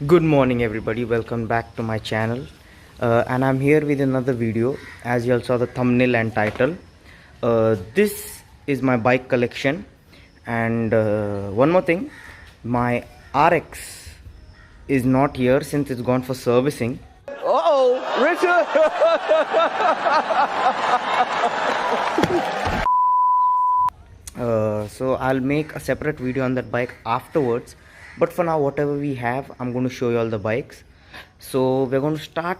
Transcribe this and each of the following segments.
Good morning everybody, welcome back to my channel. And I'm here with another video. As you all saw the thumbnail and title, this is my bike collection. And one more thing, my RX is not here since it's gone for servicing. Uh-oh, Richard! So I'll make a separate video on that bike afterwards, but for now whatever we have, I'm going to show you all the bikes. So we're going to start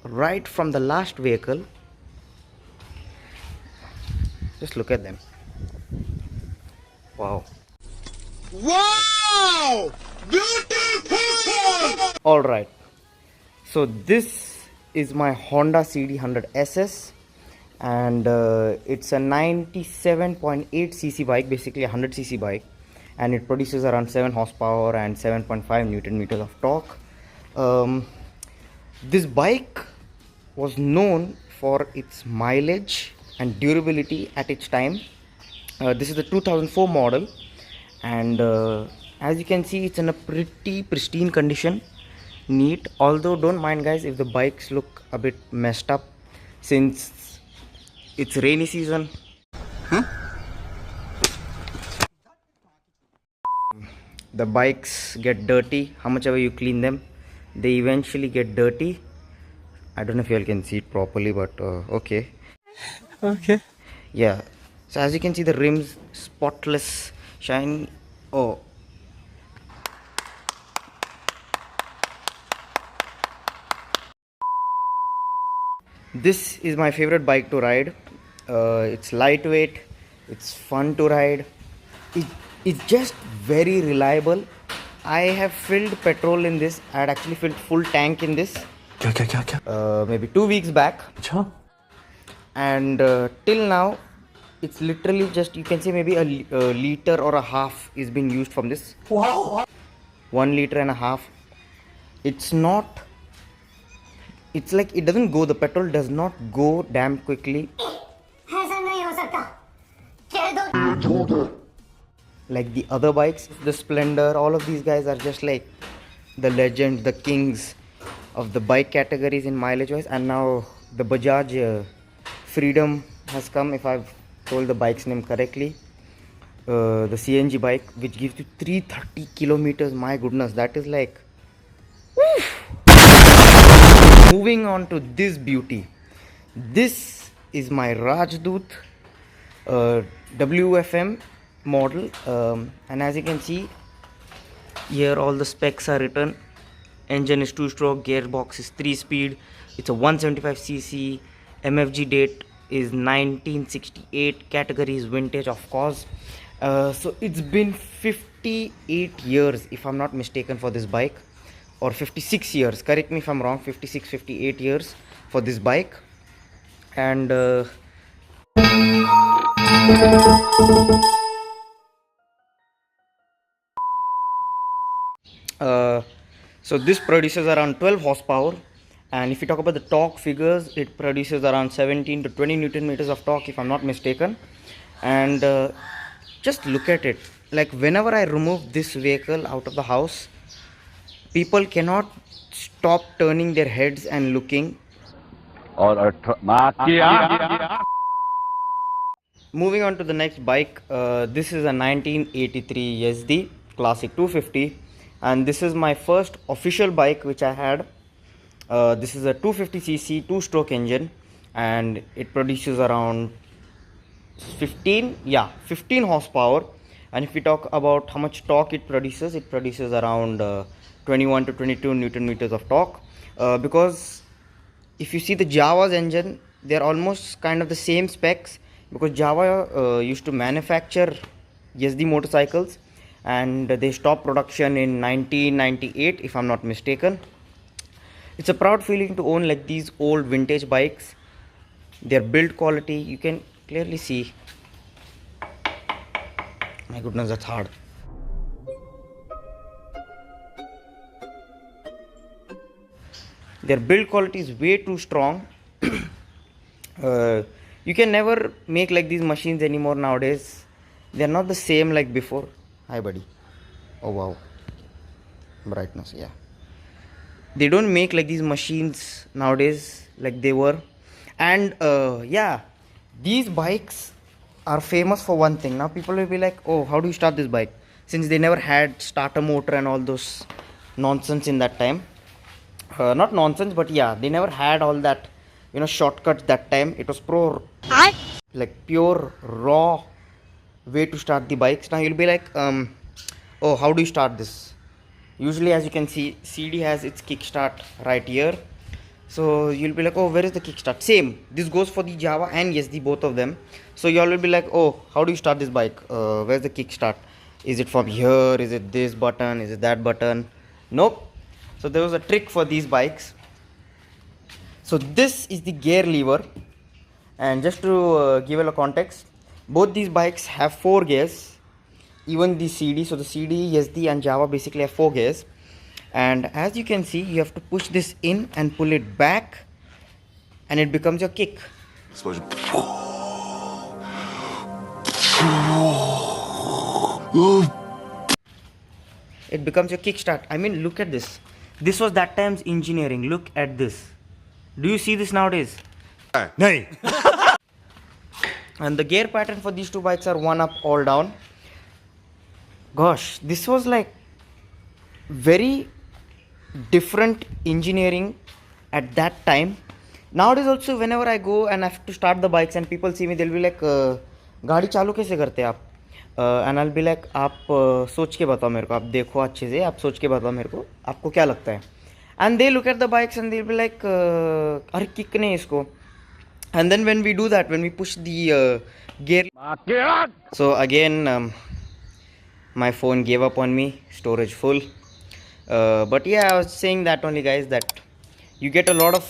right from the last vehicle. Just look at them. Wow. Wow! Beautiful! Alright, so this is my Honda CD100 SS, and it's a 97.8cc bike, basically a 100cc bike, and it produces around 7 horsepower and 7.5 newton meters of torque. This bike was known for its mileage and durability at its time. This is the 2004 model, and as you can see, it's in a pretty pristine condition, neat. Although don't mind guys if the bikes look a bit messed up since it's rainy season. The bikes get dirty. How much ever you clean them, they eventually get dirty. I don't know if you all can see it properly, but okay. Yeah, so as you can see, the rims spotless, shiny. Oh, this is my favorite bike to ride. It's lightweight, it's fun to ride, it's just very reliable. I have filled petrol in this. I had actually filled full tank in this maybe 2 weeks back, and till now it's literally just, you can say maybe a liter or a half is being used from this. Wow! 1 liter and a half. It's not, it's like it doesn't go, the petrol does not go damn quickly like the other bikes. The Splendor, all of these guys are just like the legend, the kings of the bike categories in mileage wise. And now the Bajaj Freedom has come, if I've told the bike's name correctly. The CNG bike, which gives you 330 kilometers. My goodness, that is like, woof. Moving on to this beauty, this is my Rajdoot WFM model, and as you can see here, all the specs are written. Engine is 2-stroke, gearbox is 3-speed, it's a 175cc, MFG date is 1968, category is vintage, of course. So it's been 58 years if I'm not mistaken for this bike, or 56 years, correct me if I'm wrong, 56 58 years for this bike. And so this produces around 12 horsepower, and if you talk about the torque figures, it produces around 17 to 20 newton meters of torque if I'm not mistaken. And just look at it, like whenever I remove this vehicle out of the house, people cannot stop turning their heads and looking. Moving on to the next bike, this is a 1983 SD Classic 250, and this is my first official bike which I had. This is a 250cc 2-stroke engine, and it produces around 15 horsepower. And if we talk about how much torque it produces around 21 to 22 newton meters of torque, because if you see the Java's engine, they're almost kind of the same specs, because Java used to manufacture SD motorcycles, and they stopped production in 1998 if I'm not mistaken. It's a proud feeling to own like these old vintage bikes. Their build quality, you can clearly see. My goodness, that's hard. Their build quality is way too strong. You can never make like these machines anymore nowadays. They're not the same like before. Hi buddy. Oh wow, brightness, yeah. They don't make like these machines nowadays like they were. And yeah, these bikes are famous for one thing. Now people will be like, oh, how do you start this bike, since they never had starter motor and all those nonsense in that time. Not nonsense, but yeah, they never had all that, shortcuts that time. It was like pure raw way to start the bikes. Now you'll be like, oh, how do you start this? Usually, as you can see, CD has its kickstart right here. So you'll be like, oh, where is the kickstart? Same, this goes for the Java and YesD, both of them. So you all will be like, oh, how do you start this bike? Where's the kickstart? Is it from here? Is it this button? Is it that button? Nope. So there was a trick for these bikes. So this is the gear lever. And just to give a context, both these bikes have 4 gears. Even the CD, so the CD, YesD and Java basically have 4 gears. And as you can see, you have to push this in and pull it back, and it becomes your kick. It becomes your kickstart. I mean, look at this. This was that time's engineering. Look at this. Do you see this nowadays? No. And the gear pattern for these two bikes are 1 up, all down. Gosh, this was like very different engineering at that time. Nowadays also, whenever I go and I have to start the bikes and people see me, they'll be like, गाड़ी चालू कैसे करते हैं आप? And I'll be like, आप सोच के बताओ मेरे को, आप देखो अच्छे से, आप सोच के बताओ मेरे को, आपको क्या लगता है? And they look at the bikes and they'll be like, अरे किक नहीं इसको. And then when we do that, when we push the gear, so again, my phone gave up on me, storage full. But yeah, I was saying that only, guys, that you get a lot of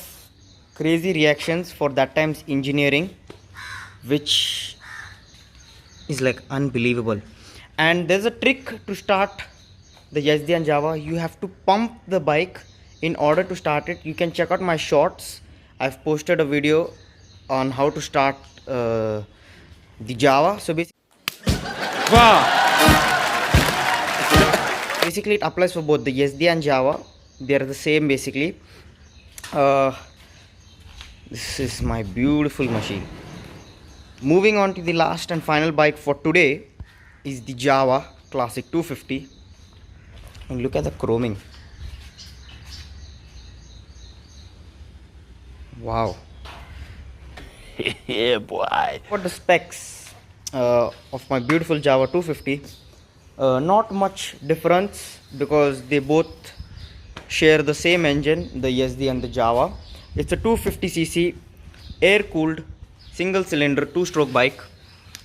crazy reactions for that time's engineering, which is like unbelievable. And there's a trick to start the YesD and Java. You have to pump the bike in order to start it. You can check out my shorts. I've posted a video on how to start the Java. So basically it applies for both the YesD and Java. They are the same basically. This is my beautiful machine. Moving on to the last and final bike for today is the Java Classic 250. And look at the chroming. Wow. Yeah, boy. For the specs of my beautiful Java 250, not much difference because they both share the same engine, the YesD and the Java. It's a 250cc air-cooled single-cylinder 2-stroke bike,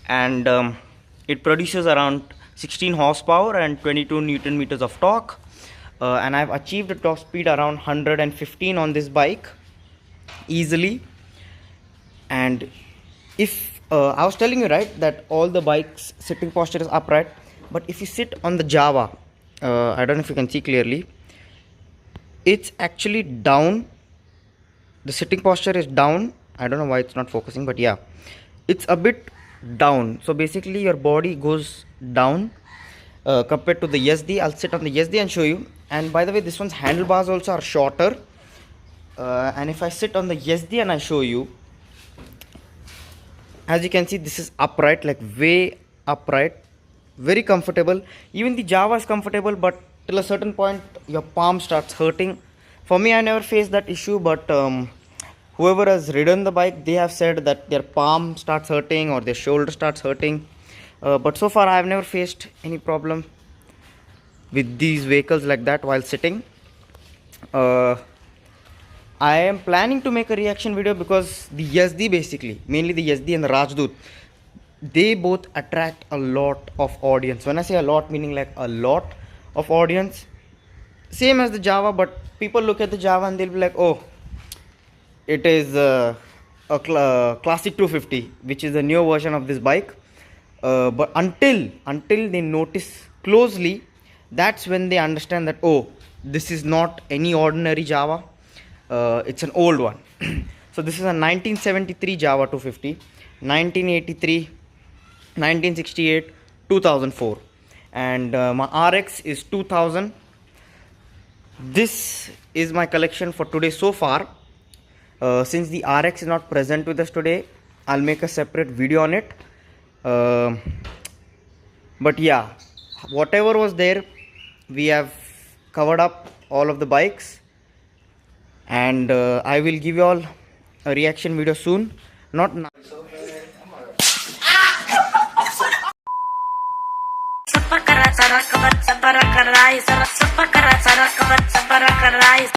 and it produces around 16 horsepower and 22 Newton meters of torque. And I've achieved a top speed around 115 on this bike easily. And if I was telling you, right, that all the bikes sitting posture is upright, but if you sit on the Java, I don't know if you can see clearly, it's actually down. The sitting posture is down. I don't know why it's not focusing, but yeah, it's a bit down. So basically your body goes down compared to the YesD. I'll sit on the YesD and show you. And by the way, this one's handlebars also are shorter. And if I sit on the YesD and I show you, as you can see, this is upright, like way upright, very comfortable. Even the Java is comfortable, but till a certain point your palm starts hurting. For me, I never faced that issue, but whoever has ridden the bike, they have said that their palm starts hurting or their shoulder starts hurting. But so far I have never faced any problem with these vehicles like that while sitting. I am planning to make a reaction video because the YesD, basically, mainly the YesD and the Rajdoot, they both attract a lot of audience. When I say a lot, meaning like a lot of audience. Same as the Java, but people look at the Java and they'll be like, oh, it is a Classic 250, which is the new version of this bike. But until they notice closely, that's when they understand that, oh, this is not any ordinary Java. It's an old one. So this is a 1973 Java 250, 1983, 1968, 2004, and my RX is 2000. this is my collection for today so far. Since the RX is not present with us today, I'll make a separate video on it. But yeah, whatever was there, we have covered up all of the bikes, and I will give you all a reaction video soon. Not now. Sapakara,